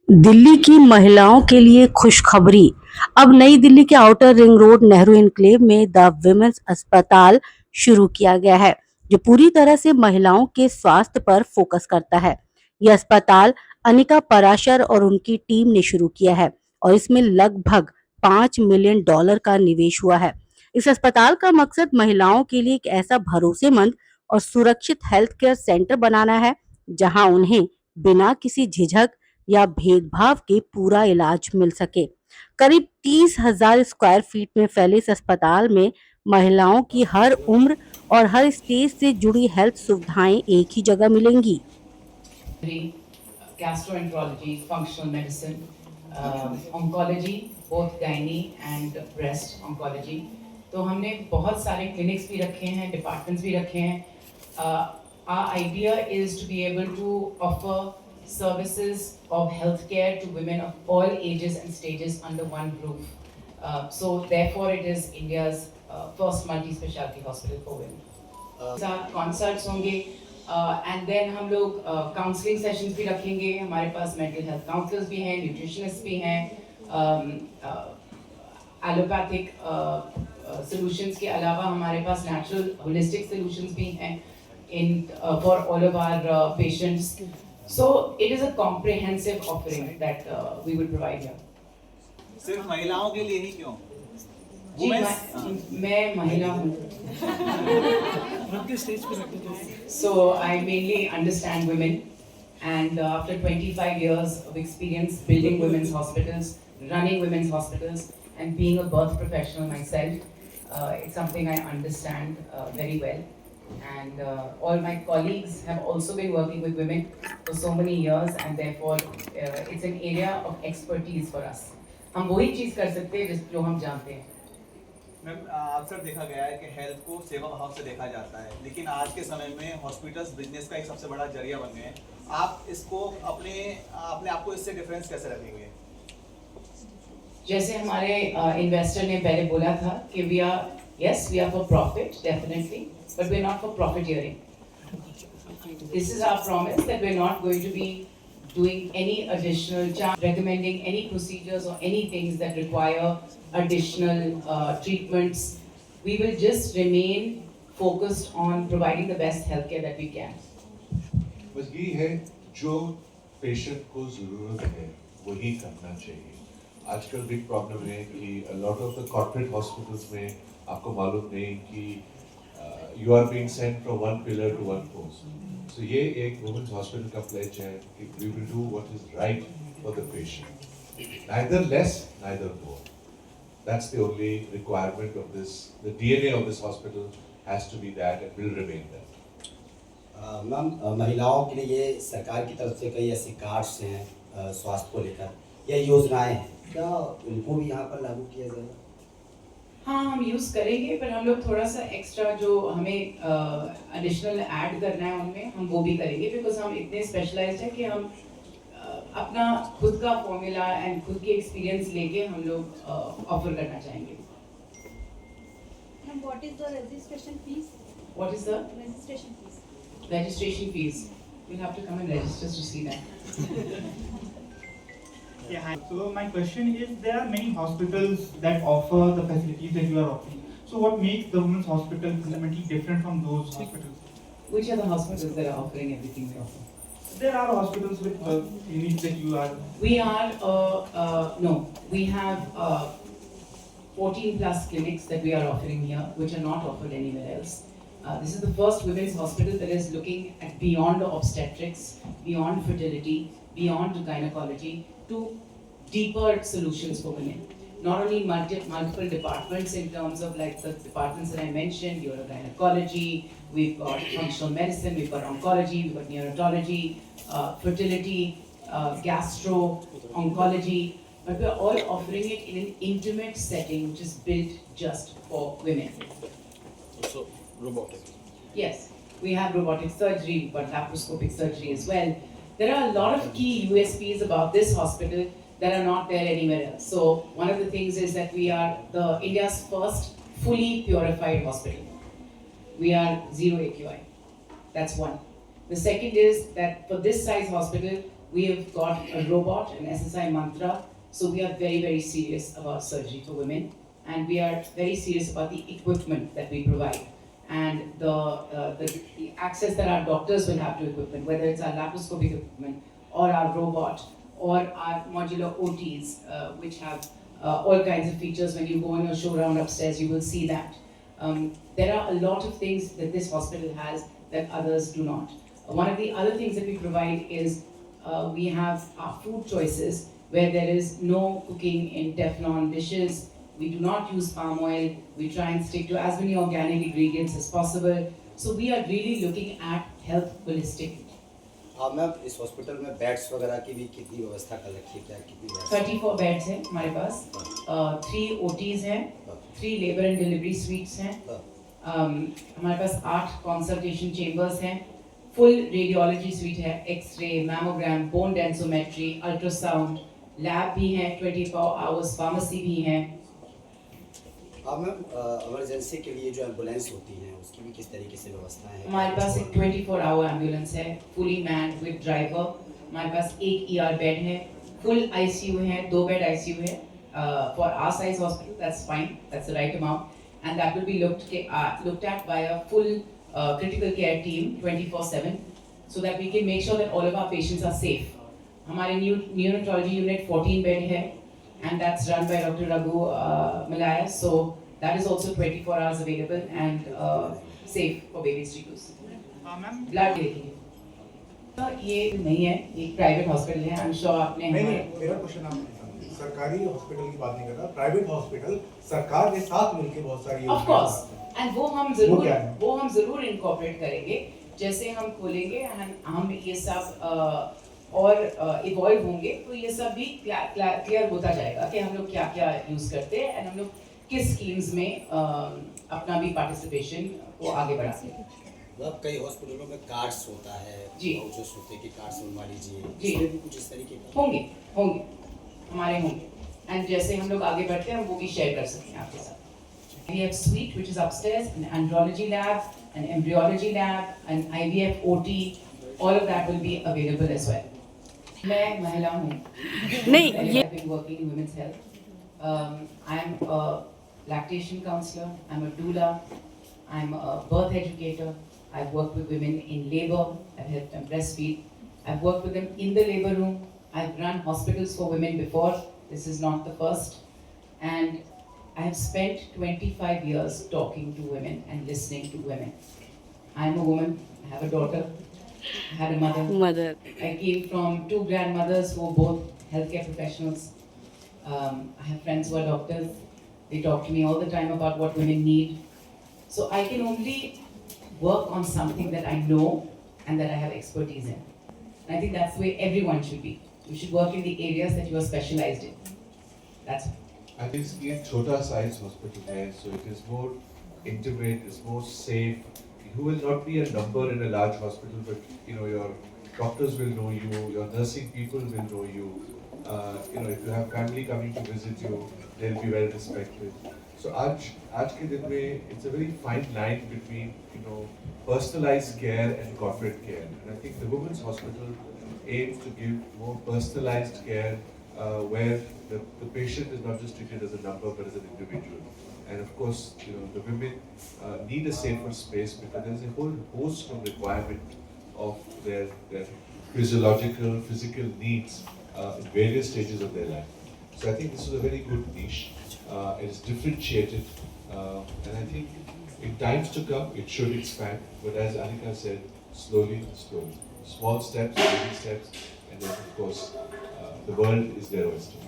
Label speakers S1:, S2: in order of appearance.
S1: दिल्ली की महिलाओं के लिए खुशखबरी। अब नई दिल्ली के outer ring road Nehru enclave में द विमेंस अस्पताल शुरू किया गया है, जो पूरी तरह से महिलाओं के स्वास्थ्य पर फोकस करता है। यह अस्पताल अनिका पराशर और उनकी टीम ने शुरू किया है और इसमें लगभग $5 मिलियन का निवेश हुआ है। इस अस्पताल का मकसद महिलाओं के लिए एक ऐसा भरोसेमंद और सुरक्षित हेल्थ केयर सेंटर बनाना है, जहां उन्हें बिना किसी झिझक या भेदभाव के पूरा इलाज मिल सके। करीब 30,000 स्क्वायर फीट में फैले इस अस्पताल में महिलाओं की हर उम्र और हर स्टेज से जुड़ी हेल्थ सुविधाएं एक ही जगह मिलेंगी।
S2: Gastroenterology, functional medicine, oncology, both gynae and breast oncology. तो हमने बहुत सारे clinics भी रखे हैं, departments भी रखे हैं. Our idea is to be able to offer services of healthcare to women of all ages and stages under one roof. So therefore it is India's first multi-specialty hospital for women. Concerts होंगे and then हम लोग counselling sessions भी रखेंगे. हमारे पास mental health counsellors भी हैं, nutritionist भी हैं, एलोपैथिक सॉल्यूशंस के अलावा हमारे पास नेचुरल होलिस्टिक सॉल्यूशंस भी हैं in for all of our patients. So it is a comprehensive offering that we will provide here.
S3: सिर्फ महिलाओं के लिए ही क्यों?
S2: जी मैं महिला हूँ. So I mainly understand women, and after 25 years of experience building women's hospitals, running women's hospitals, and being a birth professional myself, it's something I understand very well. And all my colleagues have also been working with women for so many years, and therefore it's an area of expertise for us. हम वही चीज़ कर सकते हैं जो हम जानते हैं.
S3: Ma'am, अक्सर देखा गया है कि हेल्थ को सेवा भाव से देखा जाता है, लेकिन आज के समय में हॉस्पिटल्स बिजनेस का एक सबसे बड़ा जरिया बन गए हैं. आप इसको अपने आप को इससे डिफरेंस कैसे रखेंगे?
S2: जैसे हमारे इन्वेस्टर ने पहले बोला था कि we are for profit definitely, but we are not for profiteering. This is our promise that we are not going to be doing any additional recommending any procedures or any things that require additional treatments. We will just remain focused on providing the best healthcare that we can.
S4: बस ये है जो patient को ज़रूरत है वही करना चाहिए. आजकल बिग प्रॉब्लम है कि lot of the corporate hospitals में आपको मालूम नहीं कि you are being sent from one pillar to one post. So ये एक वुमेन्स हॉस्पिटल का प्लेज है कि we will do what is right for the patient, neither less neither more. That's the only requirement of this. The DNA of this hospital has to be that and will remain that.
S5: Ma'am, महिलाओं के लिए ये सरकार की तरफ से कई ऐसे कार्ड्स हैं स्वास्थ्य को लेकर या योजनाएं हैं, क्या उनको भी यहाँ पर लागू किया जाएगा?
S2: हाँ, हम यूज़ करेंगे, पर हम लोग थोड़ा सा एक्स्ट्रा जो हमें एडिशनल ऐड करना है उनमें हम वो भी करेंगे, बिकॉज हम इतने स्पेशलाइज्ड हैं कि हम अपना खुद का फॉर्मूला एंड खुद के एक्सपीरियंस लेके हम लोग ऑफर करना चाहेंगे.
S6: And what is the registration fees?
S2: What is the
S6: Registration fees.
S2: registration fees? You'll have to come and register to see that.
S7: Yeah, hi. So my question is, there are many hospitals that offer the facilities that you are offering. So what makes the women's hospital fundamentally different from those hospitals?
S2: Which are the hospitals that are offering everything we offer?
S7: There are hospitals with clinics that you are.
S2: We are no, we have 14 plus clinics that we are offering here, which are not offered anywhere else. This is the first women's hospital that is looking at beyond obstetrics, beyond fertility, beyond gynecology, to deeper solutions for women. Not only multiple departments in terms of like the departments that I mentioned, urogynecology, we've got functional medicine, we've got oncology, we've got neonatology, fertility, gastro, oncology, but we're all offering it in an intimate setting which is built just for women.
S8: Also robotics.
S2: Yes, we have robotic surgery, we've got laparoscopic surgery as well. There are a lot of key USPs about this hospital that are not there anywhere else. So one of the things is that we are India's first fully purified hospital. We are zero AQI. That's one. The second is that for this size hospital, We have got a robot, an SSI Mantra. So we are very, very serious about surgery for women, and we are very serious about the equipment that we provide and the access that our doctors will have to equipment, whether it's our laparoscopic equipment or our robot or our modular OTs, which have all kinds of features. When you go on a show round upstairs, you will see that. There are a lot of things that this hospital has that others do not. One of the other things that we provide is we have our food choices where there is no cooking in Teflon dishes. We do not use palm oil. We try and stick to as many organic ingredients as possible. So we are really looking at health holistically.
S5: Ma'am इस hospital में beds वगैरह की भी कितनी व्यवस्था कर रखी है, क्या कितनी व्यवस्था?
S2: 34 बेड्स हैं हमारे पास, 3 OTs हैं, 3 लेबर एंड डिलीवरी स्वीट्स हैं, हमारे पास 8 कंसल्टेशन चेम्बर्स हैं, फुल रेडियोलॉजी स्वीट है, X ray, mammogram, bone densometry, ultrasound, lab भी है, 24 आवर्स फार्मेसी भी है.
S5: मैम इमरजेंसी के लिए जो एम्बुलेंस होती हैं उसकी भी किस तरीके से व्यवस्थाएं हैं?
S2: हमारे पास एक 24 आवर एम्बुलेंस है, फुली मैन्ड विद ड्राइवर. हमारे पास एक ER बेड है, फुल ICU है, 2 बेड ICU है. For our size hospital, that's fine, that's the right amount, and that will be looked at by a full critical care team 24/7, so that we can make sure that all of our patients are safe. हमारे neonatology unit 14 bed है, and that's run by Dr. Raghu Malaya, so that is also 24 hours available and safe for babies to use.
S7: Ma'am,
S2: blood देखिए, ये नहीं है, एक private hospital है. I am sure आपने
S9: नहीं, मेरा क्वेश्चन आप सरकारी हॉस्पिटल की बात नहीं कर रहा, प्राइवेट हॉस्पिटल सरकार के साथ मिलकर बहुत सारी
S2: ऑफ कोर्स, एंड वो हम
S9: क्या है?
S2: जरूर इनकॉर्पोरेट करेंगे. जैसे हम खोलेंगे हम ये सब और इवॉल्व होंगे तो ये सब भी क्लियर होता जाएगा कि हम लोग क्या क्या यूज करते हैं एंड हम लोग किस स्कीम्स में अपना भी पार्टिसिपेशन को आगे बढ़ाते हैं.
S5: मतलब कई हॉस्पिटलों में कार्ड्स होता है,
S2: जी.
S5: वाउचर्स होते हैं कि कार्ड्स बनवा लीजिए,
S2: जी.
S5: इसमें भी कुछ इस तरीके का
S2: होंगे हमारे होंगे, एंड जैसे हम लोग आगे बढ़ते हैं हम वो भी शेयर कर सकते हैं आपके साथ. We have suite which is upstairs, an andrology lab, an embryology lab, an IVF OT, all of that will be available as well. मैं महिला हूँ.
S1: नहीं, ये-
S2: I've been working in women's health. I am a lactation counselor. I'm a doula. I'm a birth educator. I've worked with women in labor. I've helped them breastfeed. I've worked with them in the labor room. I've run hospitals for women before. This is not the first. And I have spent 25 years talking to women and listening to women. I'm a woman. I have a daughter. I had a mother.
S1: Mother
S2: I came from 2 grandmothers who were both healthcare professionals. I have friends who are doctors. They talk to me all the time about what women need. So I can only work on something that I know and that I have expertise in. And I think that's the way everyone should be. You should work in the areas that you are specialized in. That's
S4: I think ये छोटा size hospital है, so it is more intimate, it's more safe. You will not be a number in a large hospital, but your doctors will know you, your nursing people will know you. If you have family coming to visit you, they'll be well respected. So आज के दिन में it's a very fine line between personalized care and corporate care, and I think the Women's Hospital aims to give more personalized care where the patient is not just treated as a number but as an individual. And of course, the women need a safer space because there is a whole host of requirement of their physiological, physical needs in various stages of their life. So I think this is a very good niche. It is differentiated, and I think in times to come it should expand. But as Anika said, slowly, small steps, baby steps, and then of course the world is their oyster.